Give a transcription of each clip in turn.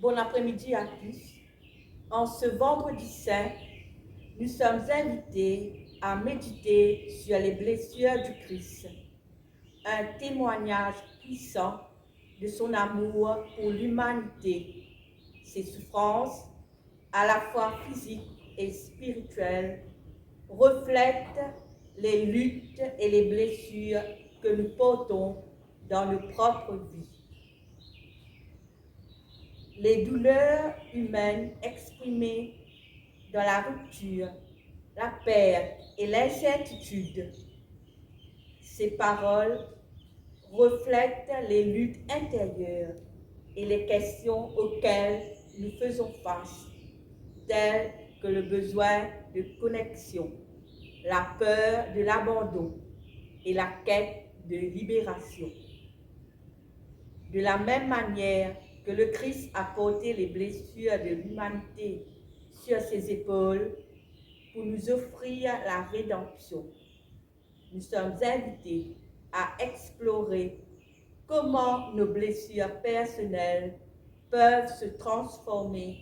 Bon après-midi à tous. En ce vendredi saint, nous sommes invités à méditer sur les blessures du Christ, un témoignage puissant de son amour pour l'humanité. Ses souffrances, à la fois physiques et spirituelles, reflètent les luttes et les blessures que nous portons dans nos propres vies. Les douleurs humaines exprimées dans la rupture, la perte et l'incertitude. Ces paroles reflètent les luttes intérieures et les questions auxquelles nous faisons face, telles que le besoin de connexion, la peur de l'abandon et la quête de libération. De la même manière que le Christ a porté les blessures de l'humanité sur ses épaules pour nous offrir la rédemption, nous sommes invités à explorer comment nos blessures personnelles peuvent se transformer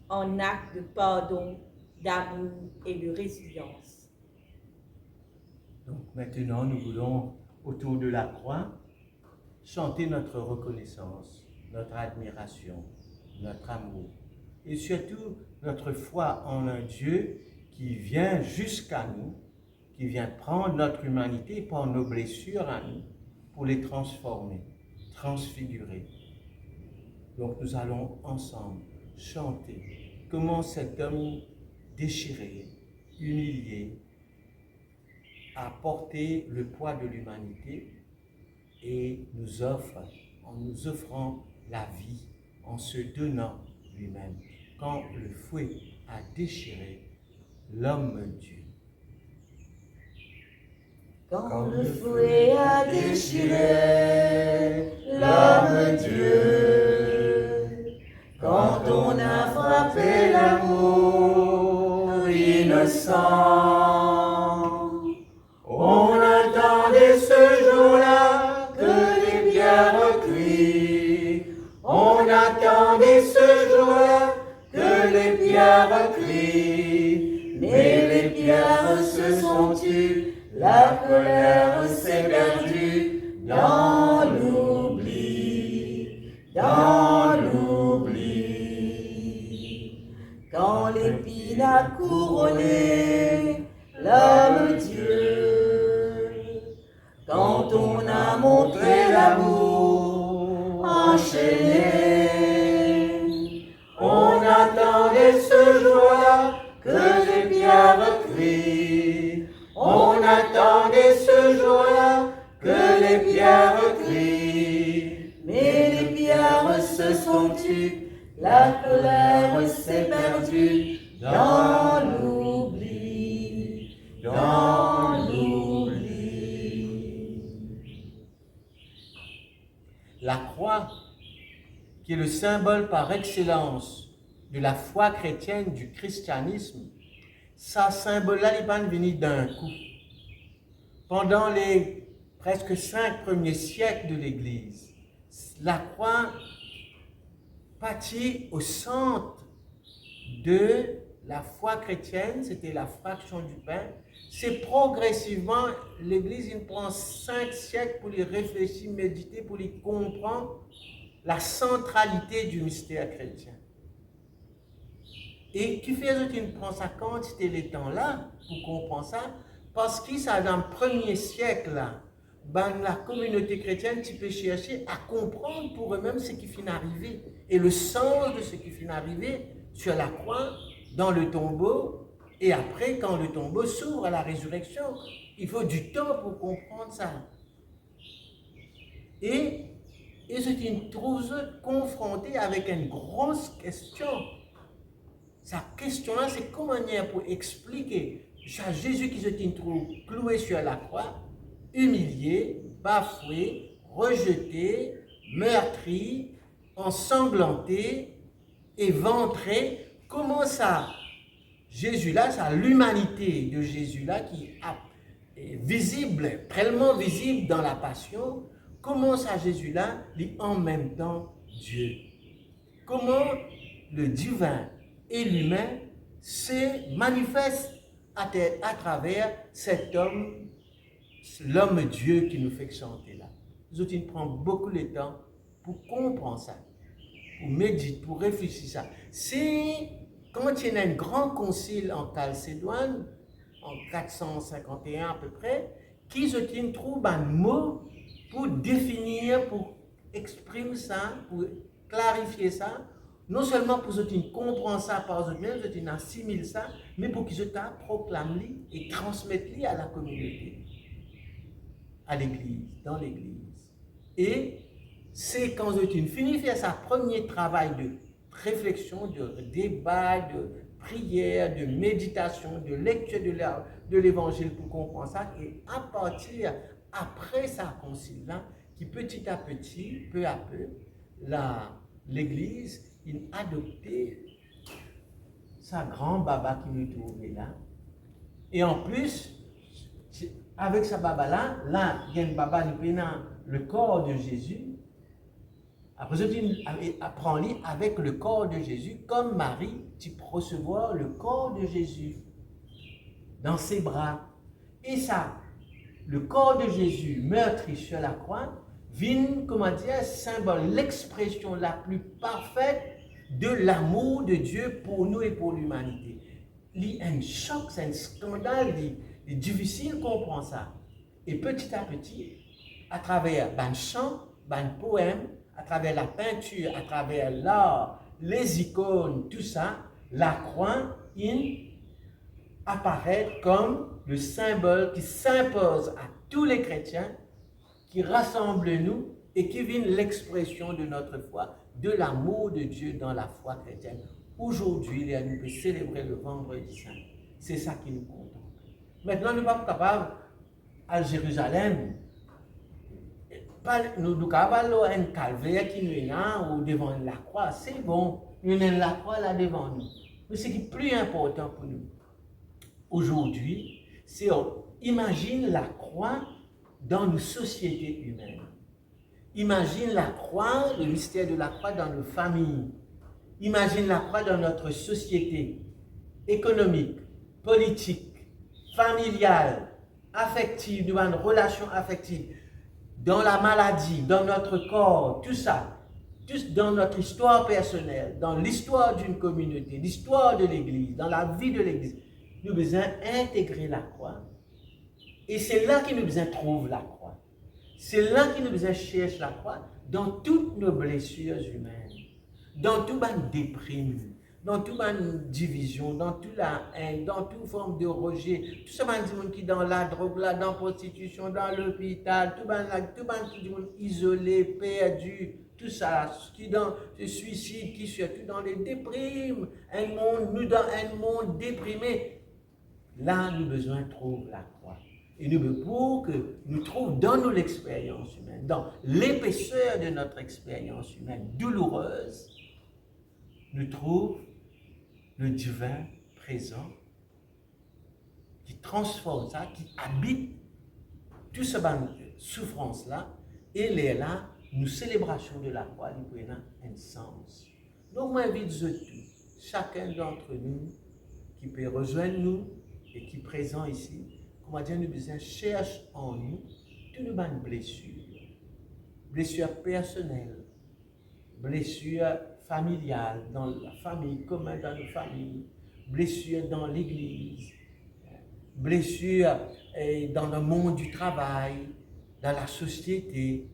en actes de pardon, d'amour et de résilience. Donc maintenant, nous voulons, autour de la croix, chanter notre reconnaissance, notre admiration, notre amour et surtout notre foi en un Dieu qui vient jusqu'à nous, qui vient prendre notre humanité par nos blessures à nous pour les transformer, transfigurer. Donc nous allons ensemble chanter comment cet homme déchiré, humilié, a porté le poids de l'humanité et nous offre, en nous offrant la vie, en se donnant lui-même, quand le fouet a déchiré l'homme-dieu. Quand le fouet a déchiré l'homme-dieu, quand on a frappé l'amour innocent, on attendait ce jour-là que les pierres crient. On attendait ce jour-là que les pierres crient. Mais les pierres se sont tues, la colère s'est perdue dans l'oubli, dans l'oubli. Quand l'épine a couronné l'homme-dieu, quand on a montré l'amour enchaîné, on attendait ce jour-là que les pierres crient. On attendait ce jour-là que les pierres crient. Mais les pierres se sont tues, la colère s'est perdue dans l'oubli, dans l'oubli. La croix, qui est le symbole par excellence de la foi chrétienne, du christianisme, ça symbole-là, il va venir d'un coup. Pendant les presque 5 premiers siècles de l'Église, la croix partit au centre de la foi chrétienne, c'était la fraction du pain. C'est progressivement, l'Église, il prend 5 siècles pour les réfléchir, méditer, pour les comprendre la centralité du mystère chrétien. Et qui fait que tu ne prends ça quand c'était les temps là, pour comprendre ça, parce que ça, dans le premier siècle là, ben, la communauté chrétienne, tu peux chercher à comprendre pour eux-mêmes ce qui finit d'arriver, et le sens de ce qui finit d'arriver sur la croix, dans le tombeau, et après, quand le tombeau s'ouvre à la résurrection, il faut du temps pour comprendre ça. Et c'est une trouve confrontée avec une grosse question. Sa question-là, c'est comment pour expliquer Jésus qui se trouve cloué sur la croix, humilié, bafoué, rejeté, meurtri, ensanglanté, éventré. Comment ça, Jésus-là, ça, l'humanité de Jésus-là qui est visible, tellement visible dans la passion, comment ça, Jésus-là, est en même temps Dieu. comment le divin et l'humain se manifestent à travers cet homme, l'homme Dieu qui nous fait chanter là. Nous autres, il prend beaucoup de temps pour comprendre ça, pour méditer, pour réfléchir ça. C'est quand il y a un grand concile en Chalcédoine, en 451 à peu près, qui se trouve un mot pour définir, pour exprimer ça, pour clarifier ça, non seulement pour qu'ils comprennent ça par eux-mêmes, qu'ils assimilent ça, mais pour qu'ils proclament et transmettent à la communauté, à l'église, dans l'église. Et c'est quand ils finissent de faire sa premier travail de réflexion, de débat, de prière, de méditation, de lecture de l'évangile pour comprendre ça, et à partir, après sa concile-là, qui petit à petit, peu à peu, l'église, il a adopté sa grand baba qui nous trouvait là. Et en plus, avec sa baba là, il y a une baba qui a le corps de Jésus. Après, il apprend avec le corps de Jésus, comme Marie, tu peux recevoir le corps de Jésus dans ses bras. Et ça, le corps de Jésus meurtri sur la croix, vient, comment dire, symbole, l'expression la plus parfaite de l'amour de Dieu pour nous et pour l'humanité. Il y a un choc, c'est un scandale, il est difficile de comprendre ça. Et petit à petit, à travers un chant, un poème, à travers la peinture, à travers l'art, les icônes, tout ça, la croix, il apparaît comme le symbole qui s'impose à tous les chrétiens, qui rassemble nous et qui vient l'expression de notre foi, de l'amour de Dieu dans la foi chrétienne. Aujourd'hui, nous pouvons célébrer le vendredi saint. C'est ça qui nous contemple. Maintenant, nous ne sommes pas capables, à Jérusalem, nous sommes capables un calvaire qui nous est là ou devant la croix. C'est bon, nous avons la croix là devant nous. Mais ce qui est plus important pour nous, aujourd'hui, c'est imagine la croix dans nos sociétés humaines. Imagine la croix, le mystère de la croix dans nos familles. Imagine la croix dans notre société économique, politique, familiale, affective, dans une relation affective, dans la maladie, dans notre corps, tout ça, dans notre histoire personnelle, dans l'histoire d'une communauté, l'histoire de l'Église, dans la vie de l'Église. Nous devons intégrer la croix. Et c'est là que nous devons trouver la croix. C'est là que nous devons chercher la croix dans toutes nos blessures humaines, dans toute la déprime, dans toute la division, dans toute la haine, dans toute forme de rejet. Tout ce monde qui est dans la drogue, là, dans la prostitution, dans l'hôpital, tout le monde isolé, perdu, tout ça, qui dans le suicide, qui surtout dans les déprimes, nous dans un monde déprimé. Là, nous avons besoin de trouver la croix. Et nous, pour que nous trouvions dans nos expériences humaines, dans l'épaisseur de notre expérience humaine douloureuse, nous trouvons le divin présent qui transforme ça, qui habite toute cette souffrance-là, et là, nous célébrations de la croix, nous prenons un sens. Donc, moi, j'invite tous, chacun d'entre nous, qui peut rejoindre nous et qui est présent ici, comment dire, nous besoin cherche en nous toutes nos blessures personnelles, blessures familiales, dans la famille, commune dans nos familles, blessures dans l'église, blessures dans le monde du travail, dans la société,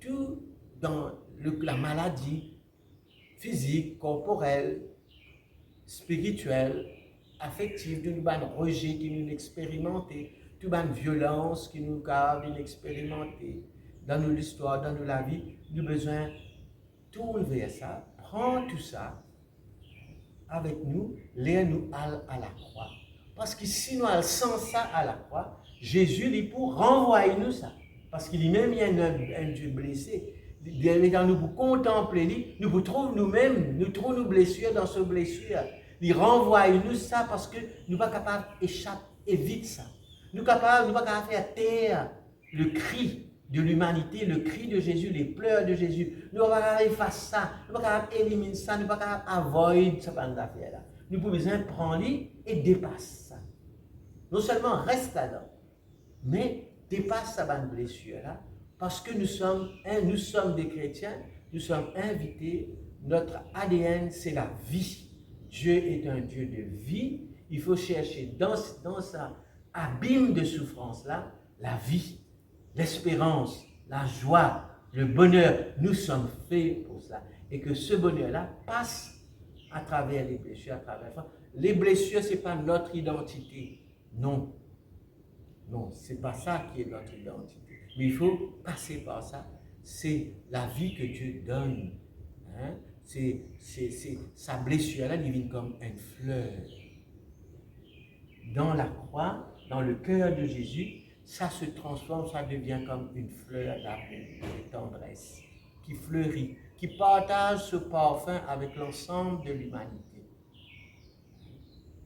tout dans la maladie physique, corporelle, spirituelle, affective, tout le rejet qui nous expérimenté, toute la violence qui nous a expérimenté dans nos histoires, dans nos la vie, nous avons besoin de tourner vers ça, prendre tout ça avec nous, nous à la croix. Parce que si nous sans ça à la croix, Jésus il pour renvoyer nous ça. Parce qu'il même y a un Dieu blessé. Quand nous contempler, nous trouvons nous-mêmes, nous trouvons nos blessures dans ce blessure. Il renvoie nous ça parce que nous ne sommes pas capables d'échapper, éviter ça. Nous ne sommes pas capables de faire taire le cri de l'humanité, le cri de Jésus, les pleurs de Jésus. Nous ne pouvons pas effacer ça, nous ne pouvons pas éliminer ça, nous ne pouvons pas avoid ce genre d'affaires-là. Nous pouvons prendre et dépasser ça. Non seulement reste là-dedans, mais dépasse sa bande blessure-là, parce que nous sommes des chrétiens, nous sommes invités, notre ADN c'est la vie. Dieu est un Dieu de vie, il faut chercher dans sa abîme de souffrance-là, la vie, l'espérance, la joie, le bonheur. Nous sommes faits pour cela. Et que ce bonheur-là passe à travers les blessures, à travers ça. Les blessures, ce n'est pas notre identité. Non. Non, ce n'est pas ça qui est notre identité. Mais il faut passer par ça. C'est la vie que Dieu donne. Hein? Sa blessure-là divine comme une fleur. Dans la croix, dans le cœur de Jésus, ça se transforme, ça devient comme une fleur d'amour, de tendresse, qui fleurit, qui partage ce parfum avec l'ensemble de l'humanité,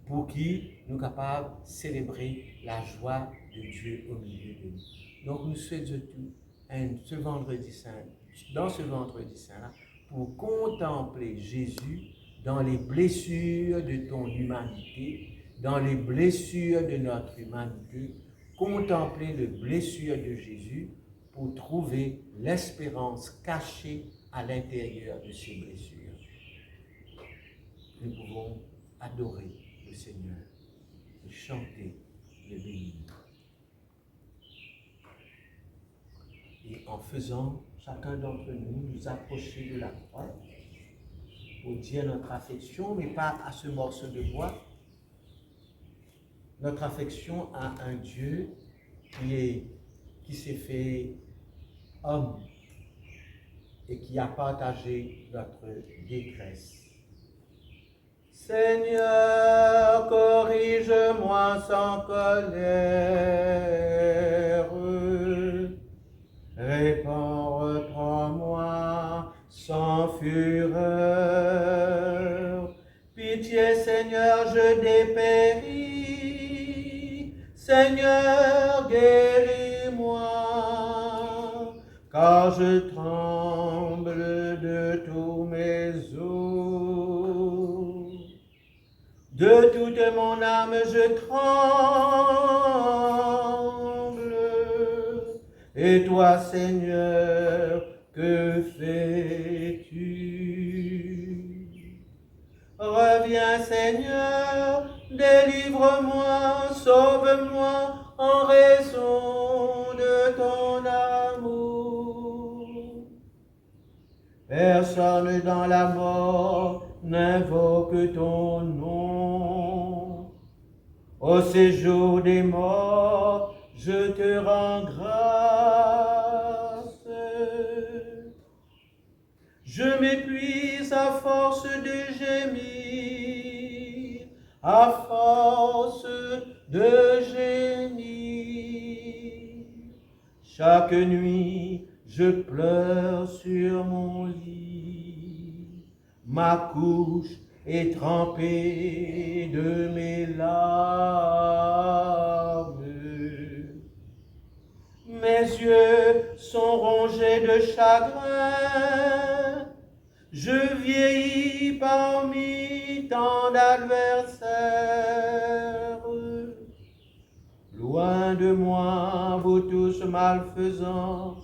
pour qui nous sommes capables de célébrer la joie de Dieu au milieu de nous. Donc nous souhaitons tout ce vendredi saint, dans ce vendredi saint-là, pour contempler Jésus dans les blessures de ton humanité, dans les blessures de notre humanité, contempler les blessures de Jésus pour trouver l'espérance cachée à l'intérieur de ces blessures. Nous pouvons adorer le Seigneur, le chanter, le bénir. Et en faisant, chacun d'entre nous, nous approcher de la croix pour dire notre affection, mais pas à ce morceau de bois, notre affection à un Dieu qui s'est fait homme et qui a partagé notre détresse. Seigneur, corrige-moi sans colère, reprends-moi sans fureur. Pitié, Seigneur, je dépéris. Seigneur, guéris-moi, car je tremble de tous mes os. De toute mon âme je tremble. Et toi, Seigneur, que fais-tu? Reviens, Seigneur, délivre-moi, sauve-moi en raison de ton amour. Personne dans la mort n'invoque ton nom. Au séjour des morts, je te rends grâce. Je m'épuise à force de gémir, à force de gémir. Chaque nuit, je pleure sur mon lit. Ma couche est trempée de mes larmes. Mes yeux sont rongés de chagrin. Je vieillis parmi tant d'adversaires. Loin de moi, vous tous malfaisants,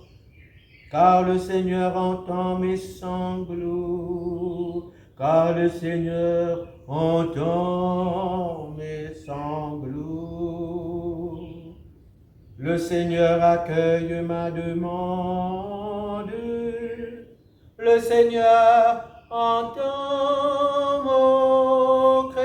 car le Seigneur entend mes sanglots, car le Seigneur entend mes sanglots. Le Seigneur accueille ma demande. Le Seigneur entend mon cri.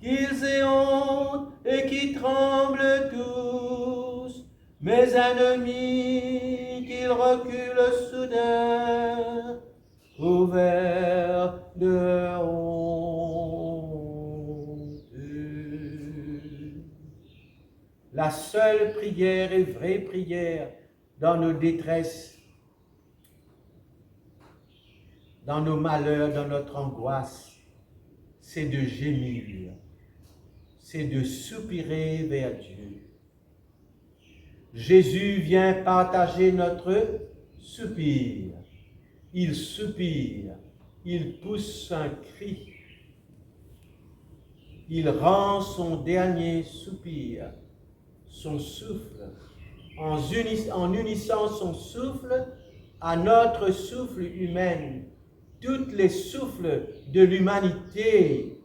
Qu'ils aient honte et qui tremblent tous, mes ennemis, qu'ils reculent soudain, couverts de honte. La seule prière et vraie prière dans nos détresses, dans nos malheurs, dans notre angoisse, c'est de gémir, c'est de soupirer vers Dieu. Jésus vient partager notre soupir. Il soupire, il pousse un cri. Il rend son dernier soupir, son souffle, en unissant son souffle à notre souffle humain, tous les souffles de l'humanité.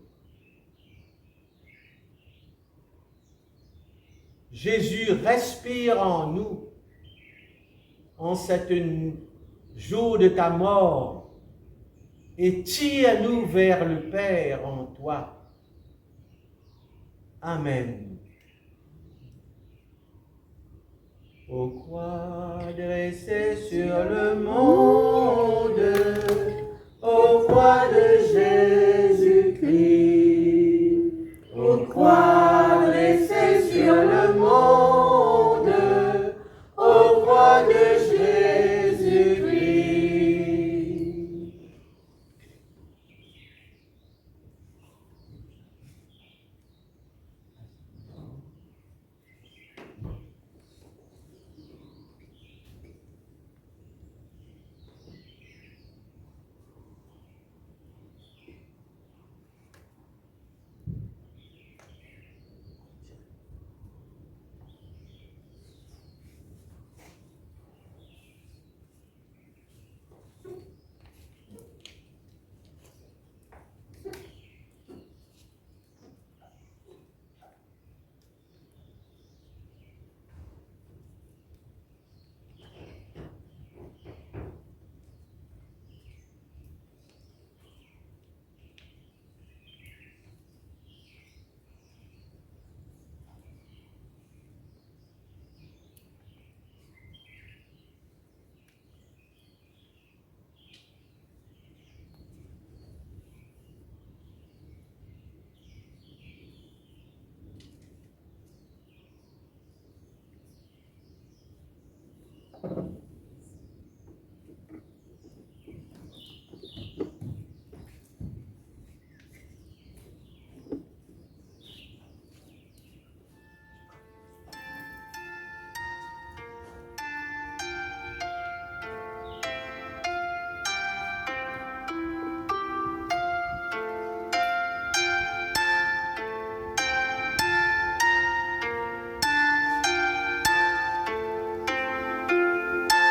Jésus respire en nous, en cet jour de ta mort, et tire-nous vers le Père en toi. Amen. Ô croix dressée sur le monde, ô croix de Jésus,